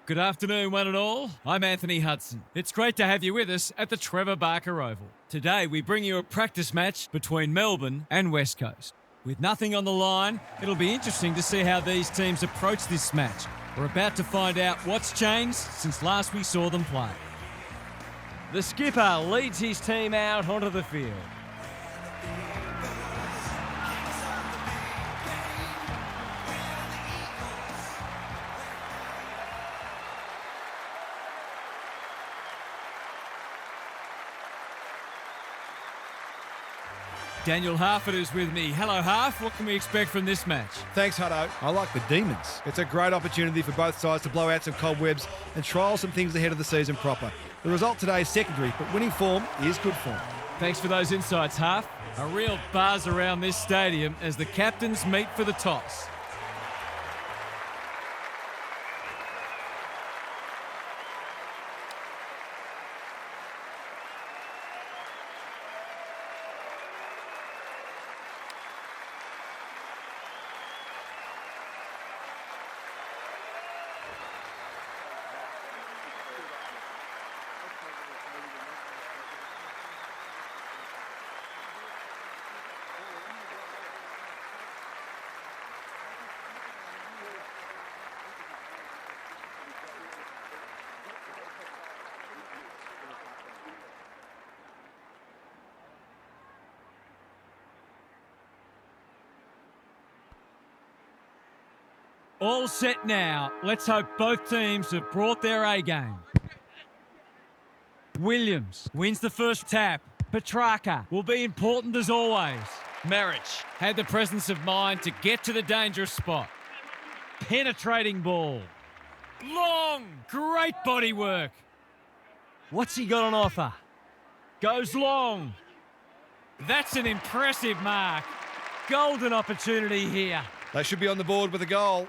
Good afternoon, one and all. I'm Anthony Hudson. It's great to have you with us at the Trevor Barker Oval. Today, we bring you a practice match between Melbourne and West Coast. With nothing on the line, it'll be interesting to see how these teams approach this match. We're about to find out what's changed since last we saw them play. The skipper leads his team out onto the field. Daniel Harford is with me. Hello, Harf. What can we expect from this match? Thanks, Hutto. I like the Demons. It's a great opportunity for both sides to blow out some cobwebs and trial some things ahead of the season proper. The result today is secondary, but winning form is good form. Thanks for those insights, Harf. A real buzz around this stadium as the captains meet for the toss. All set now. Let's hope both teams have brought their A-game. Williams wins the first tap. Petrarca will be important as always. Marich had the presence of mind to get to the dangerous spot. Penetrating ball. Long, great body work. What's he got on offer? Goes long. That's an impressive mark. Golden opportunity here. They should be on the board with a goal.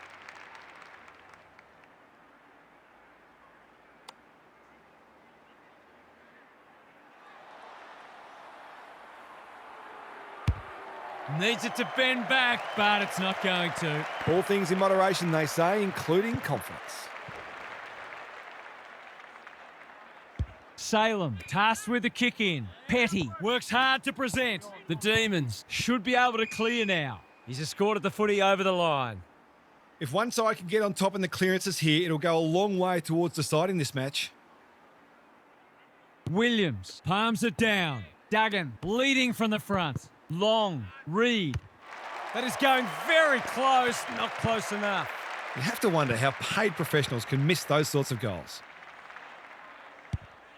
Needs it to bend back, but it's not going to. All things in moderation, they say, including confidence. Salem, tasked with the kick in. Petty works hard to present. The Demons should be able to clear now. He's escorted the footy over the line. If one side can get on top in the clearances here, it'll go a long way towards deciding this match. Williams palms it down. Duggan leading from the front. Long, Reed. That is going very close, not close enough. You have to wonder how paid professionals can miss those sorts of goals.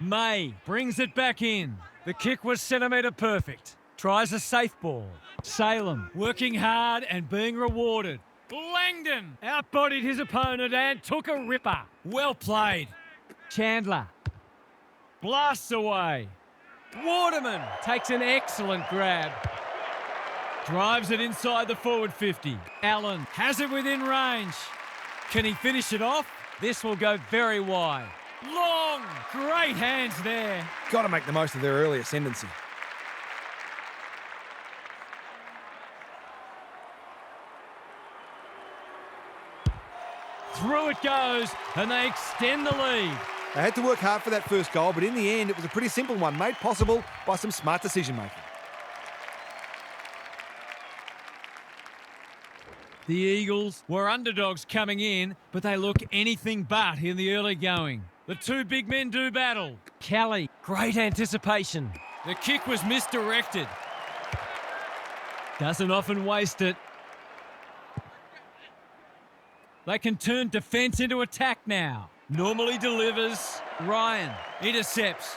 May brings it back in. The kick was centimetre perfect. Tries a safe ball. Salem working hard and being rewarded. Langdon outbodied his opponent and took a ripper. Well played. Chandler blasts away. Waterman takes an excellent grab. Drives it inside the forward 50. Allen has it within range. Can he finish it off? This will go very wide. Long, great hands there. Got to make the most of their early ascendancy. Through it goes, and they extend the lead. They had to work hard for that first goal, but in the end, it was a pretty simple one, made possible by some smart decision-making. The Eagles were underdogs coming in, but they look anything but in the early going. The two big men do battle. Kelly, great anticipation. The kick was misdirected. Doesn't often waste it. They can turn defence into attack now. Normally delivers. Ryan intercepts.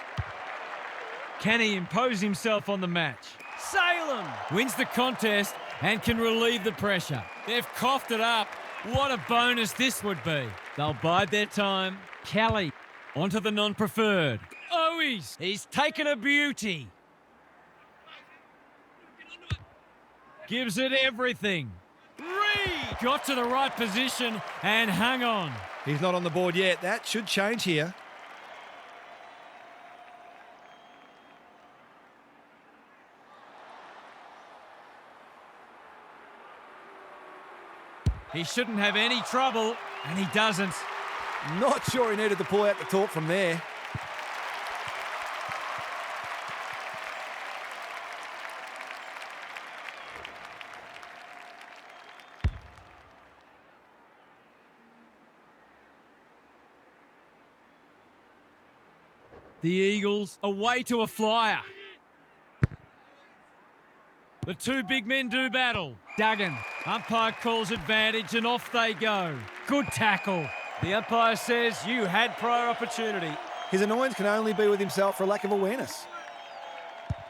Can he impose himself on the match? Salem wins the contest and can relieve the pressure. They've coughed it up. What a bonus this would be. They'll bide their time. Kelly onto the non-preferred. Owies, he's taken a beauty. Gives it everything. Reed got to the right position and hung on. He's not on the board yet. That should change here. He shouldn't have any trouble, and he doesn't. Not sure he needed to pull out the talk from there. The Eagles away to a flyer. The two big men do battle. Duggan. Umpire calls advantage and off they go. Good tackle. The umpire says you had prior opportunity. His annoyance can only be with himself for a lack of awareness.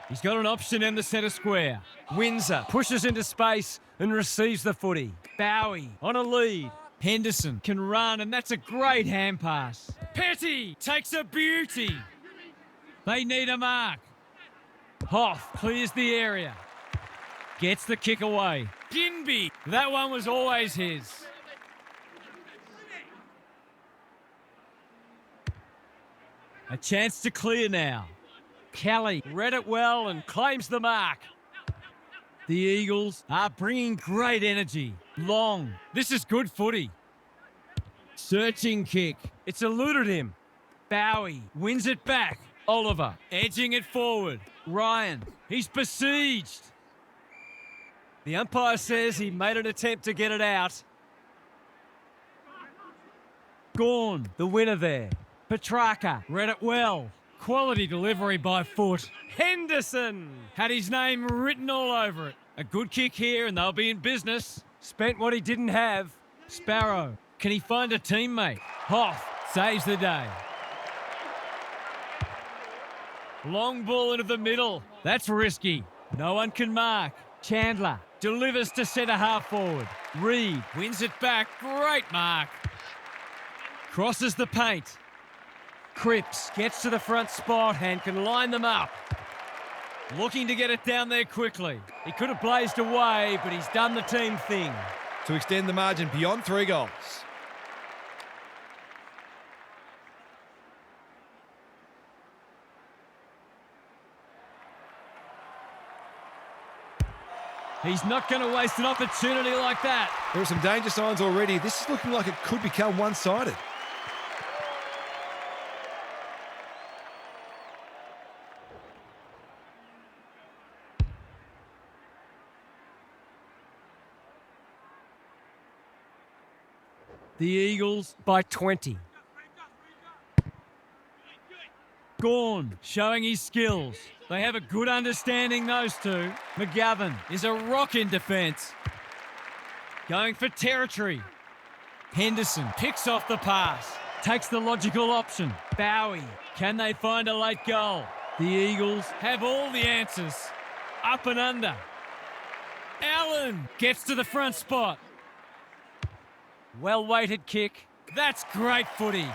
He's got an option in the centre square. Windsor pushes into space and receives the footy. Bowie on a lead. Henderson can run and that's a great hand pass. Petty takes a beauty. They need a mark. Hoff clears the area. Gets the kick away. Ginby. That one was always his. A chance to clear now. Kelly read it well and claims the mark. The Eagles are bringing great energy. Long. This is good footy. Searching kick. It's eluded him. Bowie wins it back. Oliver edging it forward. Ryan. He's besieged. The umpire says he made an attempt to get it out. Gorn, the winner there. Petrarca read it well. Quality delivery by foot. Henderson had his name written all over it. A good kick here and they'll be in business. Spent what he didn't have. Sparrow, can he find a teammate? Hoff saves the day. Long ball into the middle. That's risky. No one can mark. Chandler delivers to centre half forward. Reed wins it back. Great mark. Crosses the paint. Cripps gets to the front spot and can line them up. Looking to get it down there quickly. He could have blazed away, but he's done the team thing. To extend the margin beyond 3 goals. He's not going to waste an opportunity like that. There are some danger signs already. This is looking like it could become one-sided. The Eagles by 20. Gorn showing his skills. They have a good understanding, those two. McGovern is a rock in defence. Going for territory. Henderson picks off the pass. Takes the logical option. Bowie. Can they find a late goal? The Eagles have all the answers. Up and under. Allen gets to the front spot. Well-weighted kick. That's great footy.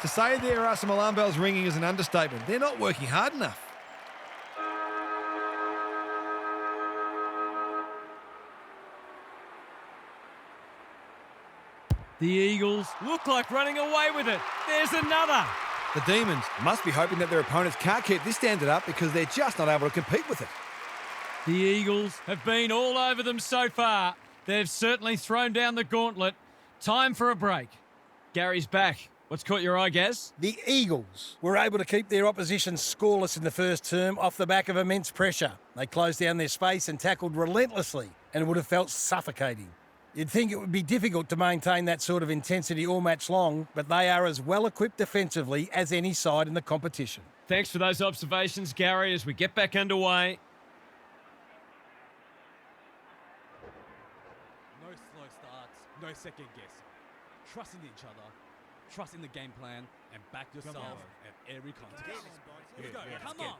To say there are some alarm bells ringing is an understatement. They're not working hard enough. The Eagles look like running away with it. There's another. The Demons must be hoping that their opponents can't keep this standard up because they're just not able to compete with it. The Eagles have been all over them so far. They've certainly thrown down the gauntlet. Time for a break. Gary's back. What's caught your eye, Gaz? The Eagles were able to keep their opposition scoreless in the first term off the back of immense pressure. They closed down their space and tackled relentlessly, and it would have felt suffocating. You'd think it would be difficult to maintain that sort of intensity all match long, but they are as well equipped defensively as any side in the competition. Thanks for those observations, Gary, as we get back underway. No slow starts, no second guessing. Trust in each other, trust in the game plan, and back yourself at every contest. Let's go, come on!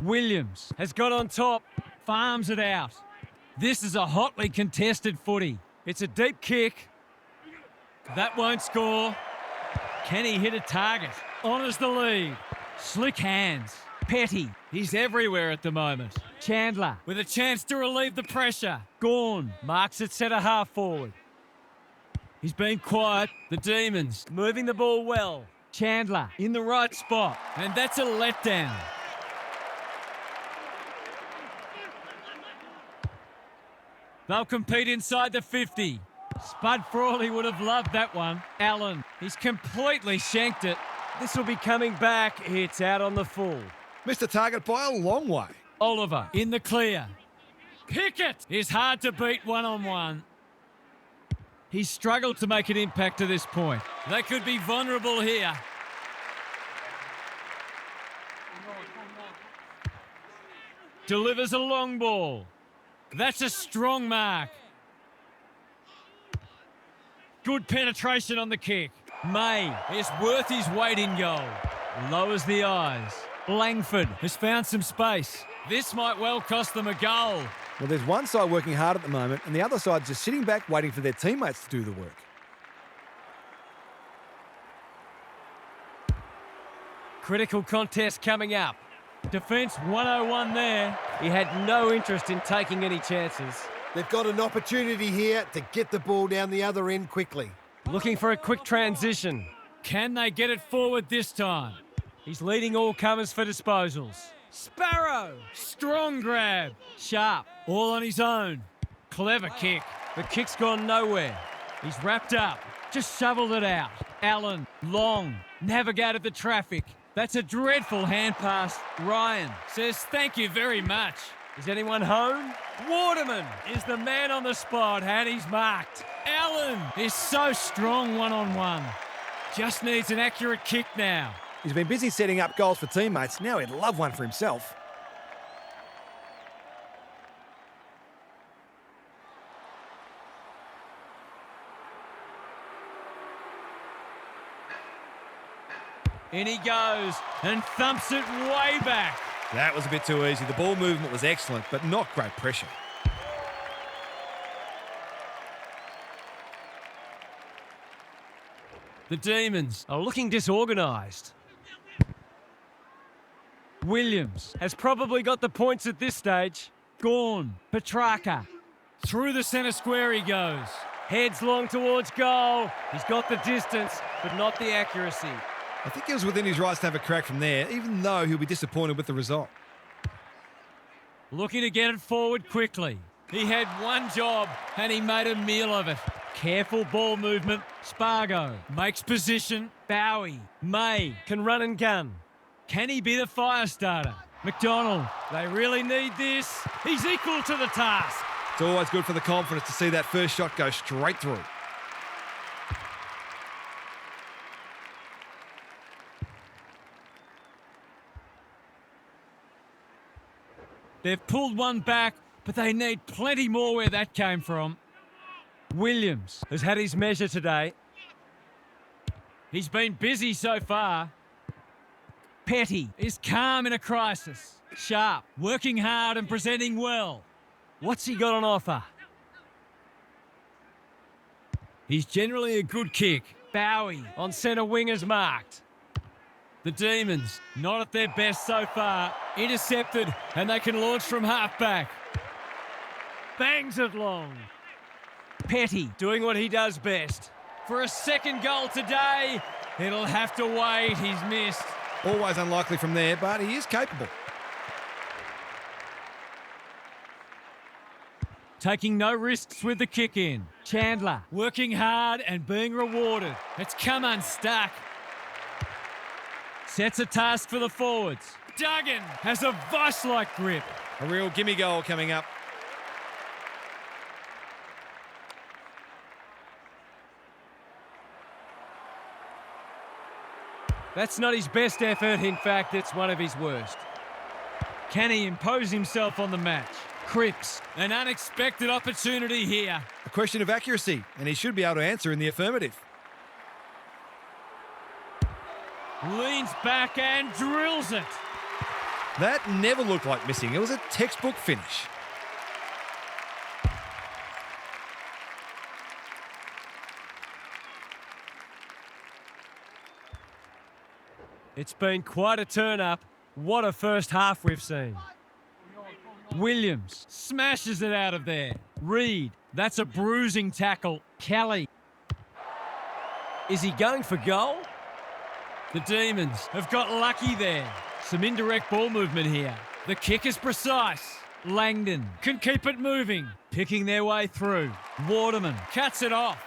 Williams has got on top, farms it out. This is a hotly contested footy. It's a deep kick. That won't score. Can he hit a target? Honours the lead. Slick hands. Petty. He's everywhere at the moment. Chandler with a chance to relieve the pressure. Gorn marks it centre half forward. He's been quiet. The Demons moving the ball well. Chandler in the right spot. And that's a letdown. They'll compete inside the 50. Spud Frawley would have loved that one. Allen, he's completely shanked it. This will be coming back. It's out on the full. Missed the target by a long way. Oliver in the clear. Pickett is hard to beat one-on-one. He's struggled to make an impact to this point. They could be vulnerable here. Delivers a long ball. That's a strong mark. Good penetration on the kick. May is worth his weight in goal. Lowers the eyes. Langford has found some space. This might well cost them a goal. Well, there's one side working hard at the moment, and the other side just sitting back waiting for their teammates to do the work. Critical contest coming up. Defence 101 there. He had no interest in taking any chances. They've got an opportunity here to get the ball down the other end quickly. Looking for a quick transition. Can they get it forward this time? He's leading all comers for disposals. Sparrow, strong grab. Sharp, all on his own. Clever kick. The kick's gone nowhere. He's wrapped up, just shoveled it out. Allen, long, navigated the traffic. That's a dreadful hand pass. Ryan says thank you very much. Is anyone home? Waterman is the man on the spot and he's marked. Allen is so strong one-on-one. Just needs an accurate kick now. He's been busy setting up goals for teammates. Now he'd love one for himself. In he goes and thumps it way back. That was a bit too easy. The ball movement was excellent, but not great pressure. The Demons are looking disorganised. Williams Has probably got the points at this stage. Gorn, Petrarca. Through the centre square he goes. Heads long towards goal. He's got the distance, but not the accuracy. I think he was within his rights to have a crack from there, even though he'll be disappointed with the result. Looking to get it forward quickly. He had one job and he made a meal of it. Careful ball movement. Spargo makes position. Bowie. May Can run and gun. Can he be the fire starter? McDonald. They really need this. He's equal to the task. It's always good for the confidence to see that first shot go straight through. They've pulled one back, but they need plenty more where that came from. Williams Has had his measure today. He's been busy so far. Petty is calm in a crisis. Sharp, working hard and presenting well. What's he got on offer? He's generally a good kick. Bowie On centre wing is marked. The Demons, not at their best so far. Intercepted, and they can launch from half-back. Bangs it long. Petty doing what he does best. For a second goal today, it'll have to wait. He's missed. Always unlikely from there, but he is capable. Taking no risks with the kick in. Chandler working hard and being rewarded. It's come unstuck. Sets a task for the forwards. Duggan has a vice-like grip. A real gimme goal coming up. That's not his best effort. In fact, it's one of his worst. Can he impose himself on the match? Cripps, an unexpected opportunity here. A question of accuracy, and he should be able to answer in the affirmative. Leans back and drills it. That never looked like missing. It was a textbook finish. It's been quite a turn-up. What a first half we've seen. Williams smashes it out of there. Reed, that's a bruising tackle. Kelly. Is he going for goal? The Demons have got lucky there. Some indirect ball movement here. The kick is precise. Langdon can keep it moving, picking their way through. Waterman cuts it off.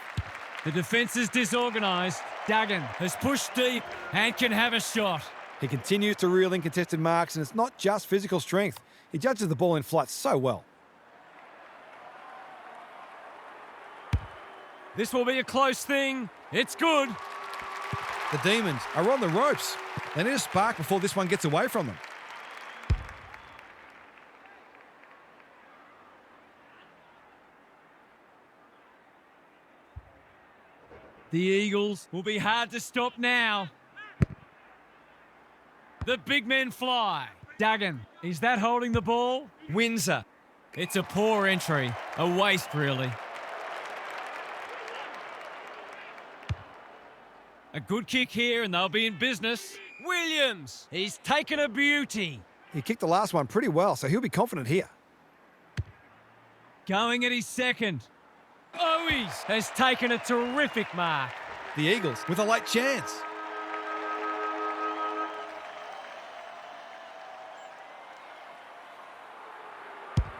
The defence is disorganised. Duggan has pushed deep and can have a shot. He continues to reel in contested marks, and it's not just physical strength. He judges the ball in flight so well. This will be a close thing. It's good. The Demons are on the ropes. They need a spark before this one gets away from them. The Eagles will be hard to stop now. The big men fly. Duggan, is that holding the ball? Windsor. It's a poor entry. A waste, really. A good kick here and they'll be in business. Williams, he's taken a beauty. He kicked the last one pretty well, so he'll be confident here. Going at his second. Owies has taken a terrific mark. The Eagles with a late chance.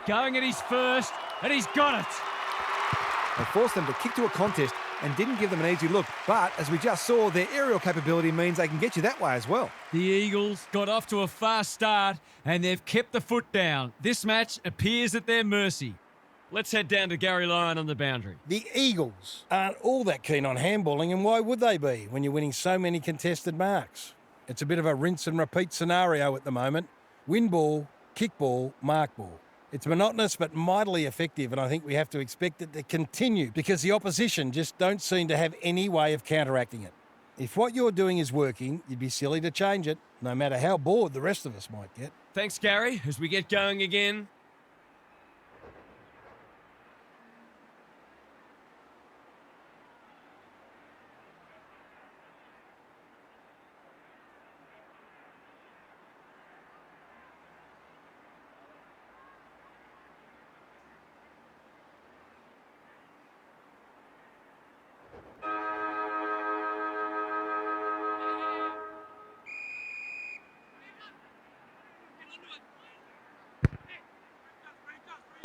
Going at his first, and he's got it. They forced them to kick to a contest and didn't give them an easy look. But as we just saw, their aerial capability means they can get you that way as well. The Eagles got off to a fast start and they've kept the foot down. This match appears at their mercy. Let's head down to Gary Lyon on the boundary. The Eagles aren't all that keen on handballing, and why would they be when you're winning so many contested marks? It's a bit of a rinse and repeat scenario at the moment. Win ball, kick ball, mark ball. It's monotonous but mightily effective, and I think we have to expect it to continue because the opposition just don't seem to have any way of counteracting it. If what you're doing is working, you'd be silly to change it, no matter how bored the rest of us might get. Thanks, Gary, as we get going again.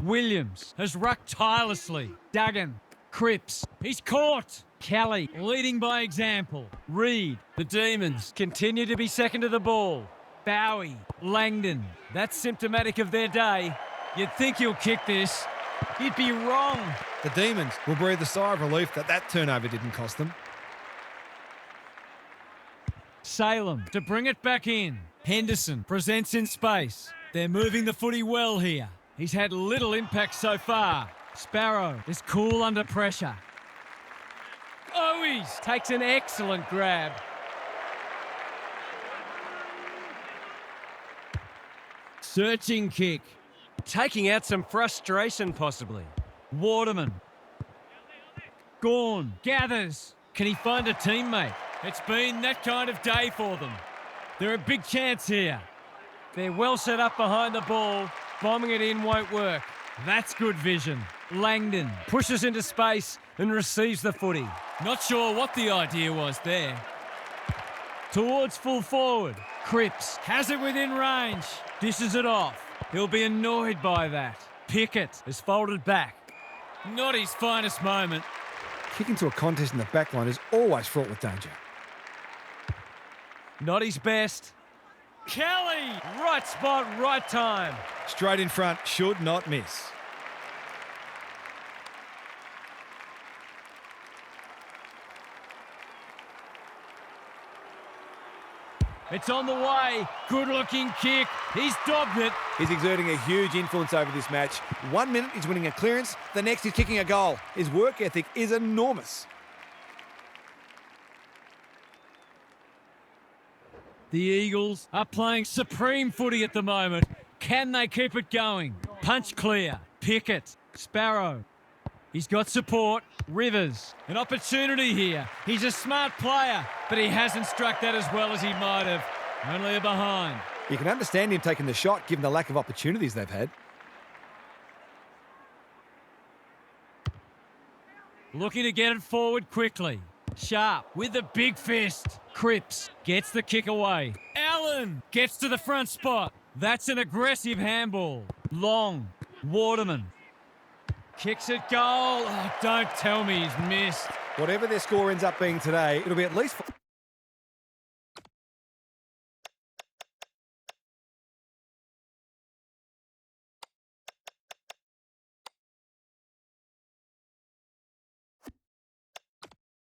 Williams has rucked tirelessly. Duggan, Cripps, he's caught. Kelly leading by example. Reed, the Demons continue to be second to the ball. Bowie, Langdon, that's symptomatic of their day. You'd think he'll kick this. You'd be wrong. The Demons will breathe a sigh of relief that turnover didn't cost them. Salem to bring it back in. Henderson presents in space. They're moving the footy well here. He's had little impact so far. Sparrow is cool under pressure. Owies takes an excellent grab. Searching kick. Taking out some frustration, possibly. Waterman. Gawn gathers. Can he find a teammate? It's been that kind of day for them. They're a big chance here. They're well set up behind the ball. Bombing it in won't work. That's good vision. Langdon pushes into space and receives the footy. Not sure what the idea was there. Towards full forward. Cripps has it within range. Dishes it off. He'll be annoyed by that. Pickett is folded back. Not his finest moment. Kicking to a contest in the back line is always fraught with danger. Not his best. Kelly! Right spot, right time. Straight in front, should not miss. It's on the way. Good-looking kick. He's dobbed it. He's exerting a huge influence over this match. 1 minute he's winning a clearance, the next he's kicking a goal. His work ethic is enormous. The Eagles are playing supreme footy at the moment. Can they keep it going? Punch clear. Pickett. Sparrow. He's got support. Rivers. An opportunity here. He's a smart player, but he hasn't struck that as well as he might have. Only a behind. You can understand him taking the shot given the lack of opportunities they've had. Looking to get it forward quickly. Sharp with the big fist. Cripps gets the kick away. Allen gets to the front spot. That's an aggressive handball. Long. Waterman. Kicks it goal. Oh, don't tell me he's missed. Whatever their score ends up being today, it'll be at least...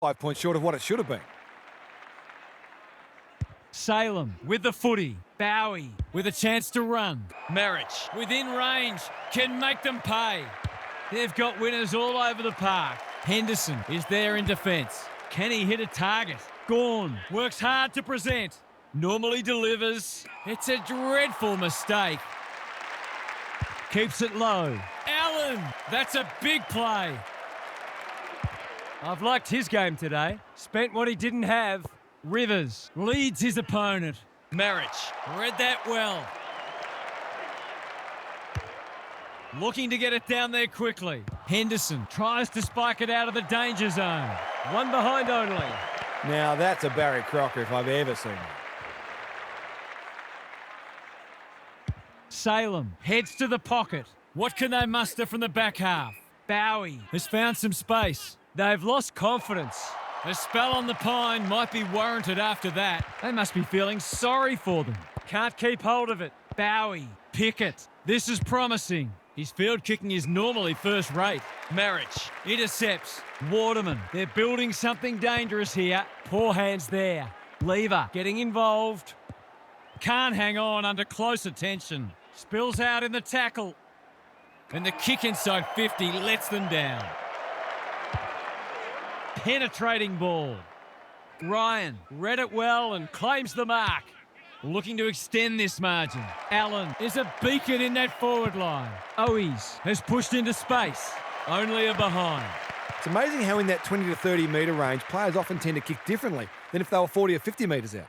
5 points short of what it should have been. Salem with the footy. Bowie with a chance to run. Marich within range. Can make them pay. They've got winners all over the park. Henderson is there in defence. Can he hit a target? Gawn works hard to present. Normally delivers. It's a dreadful mistake. Keeps it low. Allen, that's a big play. I've liked his game today. Spent what he didn't have. Rivers leads his opponent. Marich read that well. Looking to get it down there quickly. Henderson tries to spike it out of the danger zone. One behind only. Now that's a Barry Crocker if I've ever seen it. Salem heads to the pocket. What can they muster from the back half? Bowie has found some space. They've lost confidence. A spell on the pine might be warranted after that. They must be feeling sorry for them. Can't keep hold of it. Bowie, Pickett. This is promising. His field kicking is normally first rate. Marich intercepts. Waterman. They're building something dangerous here. Poor hands there. Lever getting involved. Can't hang on under close attention. Spills out in the tackle. And the kick inside 50 lets them down. Penetrating ball. Ryan read it well and claims the mark. Looking to extend this margin. Allen is a beacon in that forward line. Owies has pushed into space. Only a behind. It's amazing how in that 20 to 30 metre range, players often tend to kick differently than if they were 40 or 50 metres out.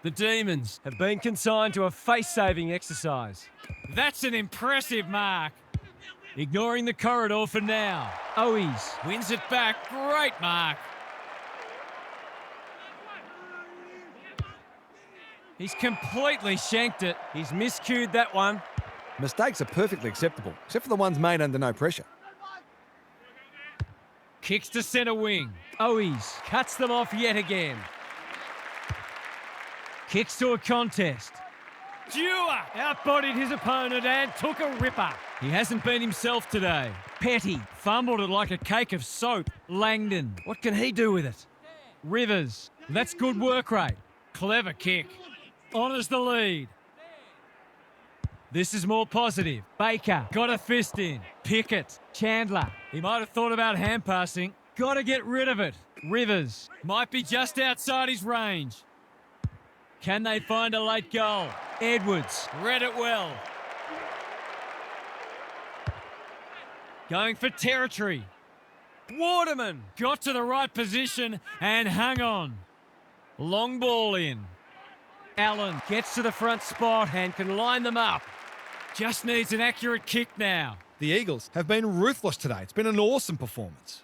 The Demons have been consigned to a face-saving exercise. That's an impressive mark. Ignoring the corridor for now. Owies wins it back. Great mark. He's completely shanked it. He's miscued that one. Mistakes are perfectly acceptable, except for the ones made under no pressure. Kicks to centre wing. Owies cuts them off yet again. Kicks to a contest. Dewar outbodied his opponent and took a ripper. He hasn't been himself today. Petty fumbled it like a cake of soap. Langdon, what can he do with it? Rivers, that's good work rate. Clever kick. Honours the lead. This is more positive. Baker got a fist in. Pickett, Chandler. He might have thought about hand passing. Got to get rid of it. Rivers might be just outside his range. Can they find a late goal? Edwards read it well. Going for territory. Waterman got to the right position and hung on. Long ball in. Allen gets to the front spot and can line them up. Just needs an accurate kick now. The Eagles have been ruthless today. It's been an awesome performance.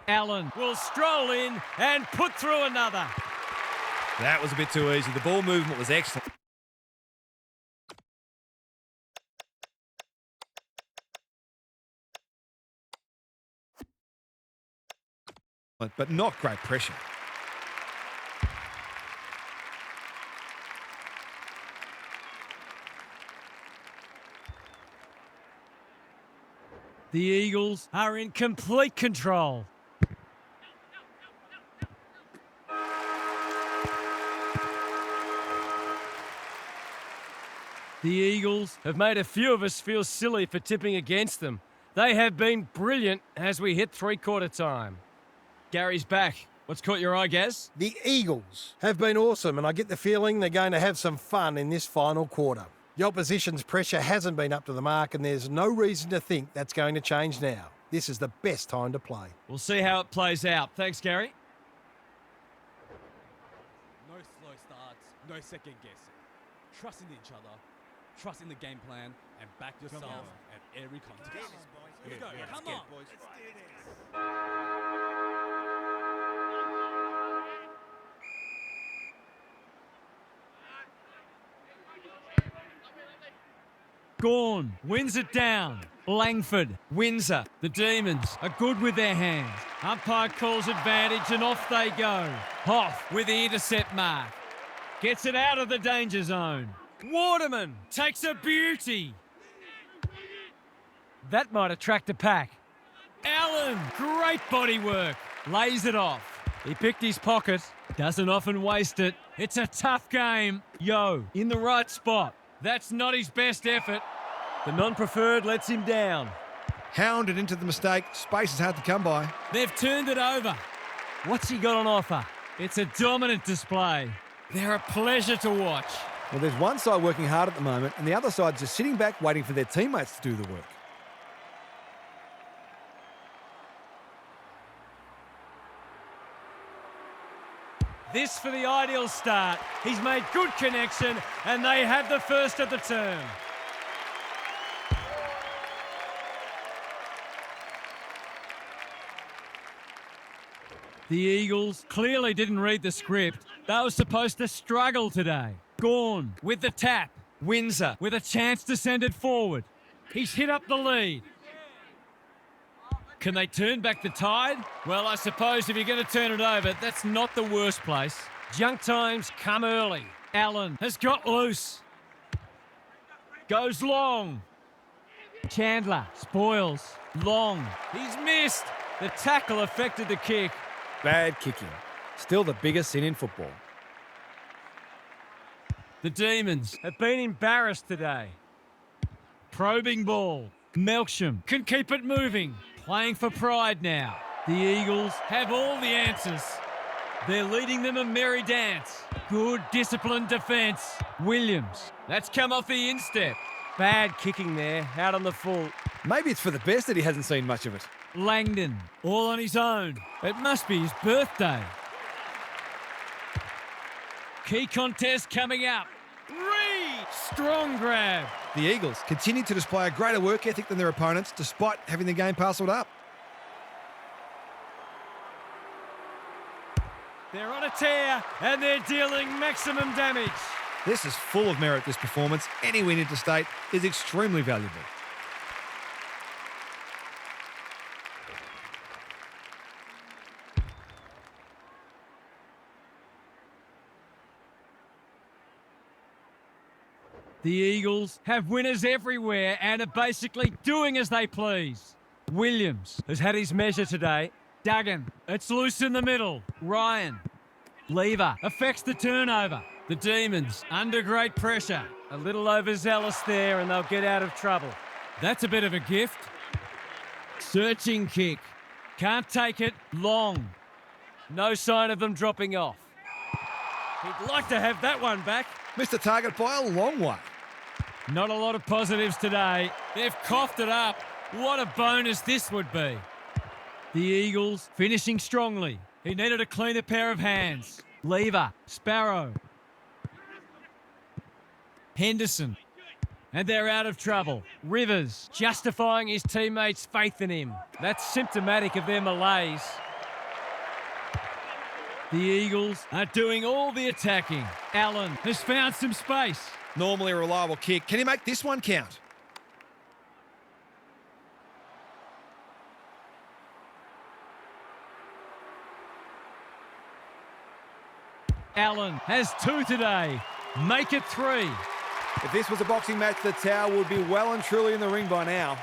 Allen will stroll in and put through another. That was a bit too easy. The ball movement was excellent. But not great pressure. The Eagles are in complete control. The Eagles have made a few of us feel silly for tipping against them. They have been brilliant as we hit three-quarter time. Gary's back. What's caught your eye, Gaz? The Eagles have been awesome, and I get the feeling they're going to have some fun in this final quarter. The opposition's pressure hasn't been up to the mark, and there's no reason to think that's going to change now. This is the best time to play. We'll see how it plays out. Thanks, Gary. No slow starts, no second guessing. Trust in each other, trust in the game plan, and back yourself at every contest. Let's go, come on! Gawn wins it down. Langford, Windsor. The Demons are good with their hands. Umpire calls advantage and off they go. Hoff with the intercept mark. Gets it out of the danger zone. Waterman takes a beauty. That might attract a pack. Allen, great body work. Lays it off. He picked his pocket. Doesn't often waste it. It's a tough game. Yo, in the right spot. That's not his best effort. The non-preferred lets him down. Hounded into the mistake. Space is hard to come by. They've turned it over. What's he got on offer? It's a dominant display. They're a pleasure to watch. Well, there's one side working hard at the moment, and the other side's just sitting back waiting for their teammates to do the work. This for the ideal start. He's made good connection, and they have the first of the term. The Eagles clearly didn't read the script. They were supposed to struggle today. Gawn with the tap. Windsor with a chance to send it forward. He's hit up the lead. Can they turn back the tide? Well, I suppose if you're going to turn it over, that's not the worst place. Junk times come early. Allen has got loose. Goes long. Chandler spoils. Long. He's missed. The tackle affected the kick. Bad kicking. Still the biggest sin in football. The Demons Have been embarrassed today. probing ball. Melksham can keep it moving. Playing for pride now. The Eagles have all the answers. They're leading them a merry dance. Good disciplined defence. Williams. That's come off the instep. Bad kicking there, out on the full. Maybe it's for the best that he hasn't seen much of it. Langdon, all on his own. It must be his birthday. Key contest coming up. Reed, strong grab. The Eagles continue to display a greater work ethic than their opponents despite having the game parcelled up. They're on a tear and they're dealing maximum damage. This is full of merit, this performance. Any win interstate is extremely valuable. The Eagles have winners everywhere and are basically doing as they please. Williams has had his measure today. Duggan, it's loose in the middle. Ryan, Lever affects the turnover. The Demons under great pressure. A little overzealous there and they'll get out of trouble. That's a bit of a gift. Searching kick. Can't take it. Long. No sign of them dropping off. He'd like to have that one back. Missed the target by a long way. Not a lot of positives today. They've coughed it up. What a bonus this would be. The Eagles finishing strongly. He needed a cleaner pair of hands. Lever, Sparrow. Henderson. And they're out of trouble. Rivers justifying his teammates' faith in him. That's symptomatic of their malaise. The Eagles are doing all the attacking. Allen has found some space. Normally a reliable kick. Can he make this one count? Allen has 2 today. Make it 3. If this was a boxing match, the Tower would be well and truly in the ring by now.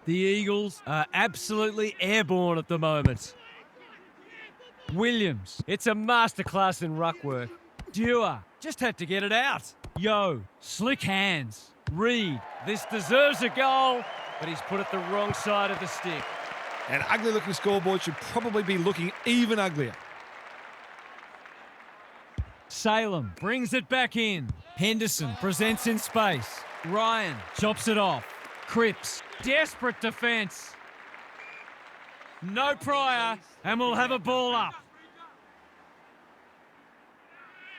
The Eagles are absolutely airborne at the moment. Williams, It's a masterclass in ruck work. Dewar, just had to get it out. Yo, slick hands. Reed, This deserves a goal, but he's put it the wrong side of the stick. An ugly-looking scoreboard should probably be looking even uglier. Salem brings it back in. Henderson presents in space. Ryan chops it off. Cripps, desperate defence. No prior, and we'll have a ball up.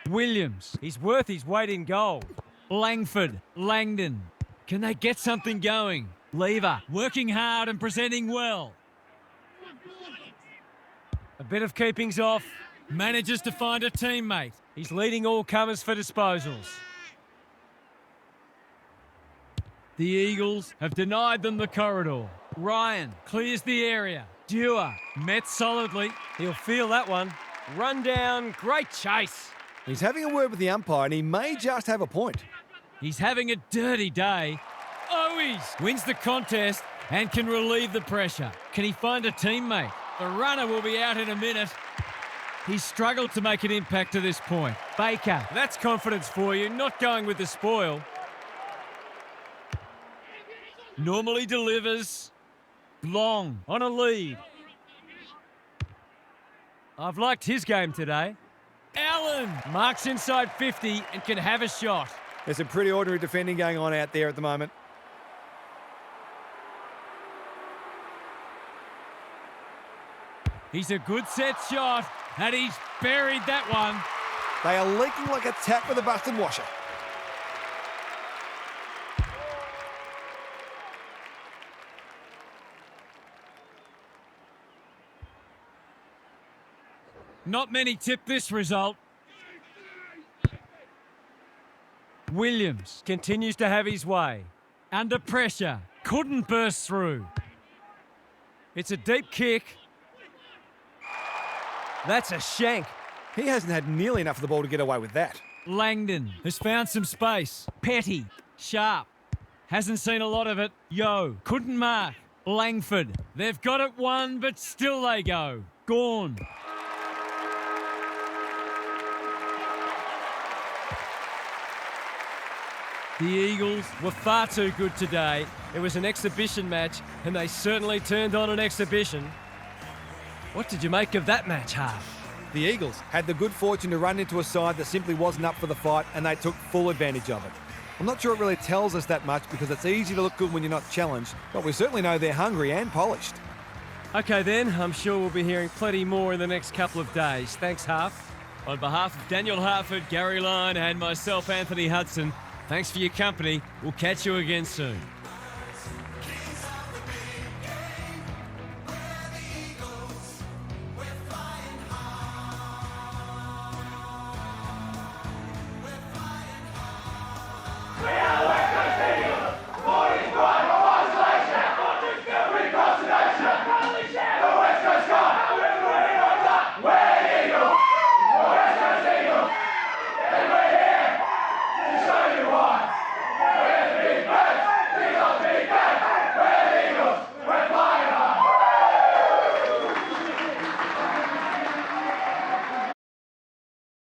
Williams, He's worth his weight in gold. Langford, Langdon. Can they get something going? Lever, working hard and presenting well. A bit of keeping's off. Manages to find a teammate. He's leading all comers for disposals. The Eagles have denied them the corridor. Ryan clears the area. Dewar met solidly. He'll feel that one. Run down, great chase. He's having a word with the umpire and he may just have a point. He's having a dirty day. Owies wins the contest and can relieve the pressure. Can he find a teammate? The runner will be out in a minute. He's struggled to make an impact to this point. Baker. That's confidence for you, not going with the spoil. Normally delivers. Long on a lead. I've liked his game today. Allen Marks inside 50 and can have a shot. There's some pretty ordinary defending going on out there at the moment. He's a good set shot, and he's buried that one. They are leaking like a tap with a busted washer. Not many tip this result. Williams Continues to have his way. under pressure. Couldn't burst through. It's a deep kick. That's a shank. He hasn't had nearly enough of the ball to get away with that. Langdon has found some space. Petty. Sharp. Hasn't seen a lot of it. Yo. Couldn't mark. Langford. They've got it won, but still they go. Gorn. The Eagles were far too good today. It was an exhibition match, and they certainly turned on an exhibition. What did you make of that match, Half? The Eagles had the good fortune to run into a side that simply wasn't up for the fight and they took full advantage of it. I'm not sure it really tells us that much because it's easy to look good when you're not challenged, but we certainly know they're hungry and polished. Okay then, I'm sure we'll be hearing plenty more in the next couple of days. Thanks, Half. On behalf of Daniel Harford, Gary Lyon and myself, Anthony Hudson, thanks for your company. We'll catch you again soon.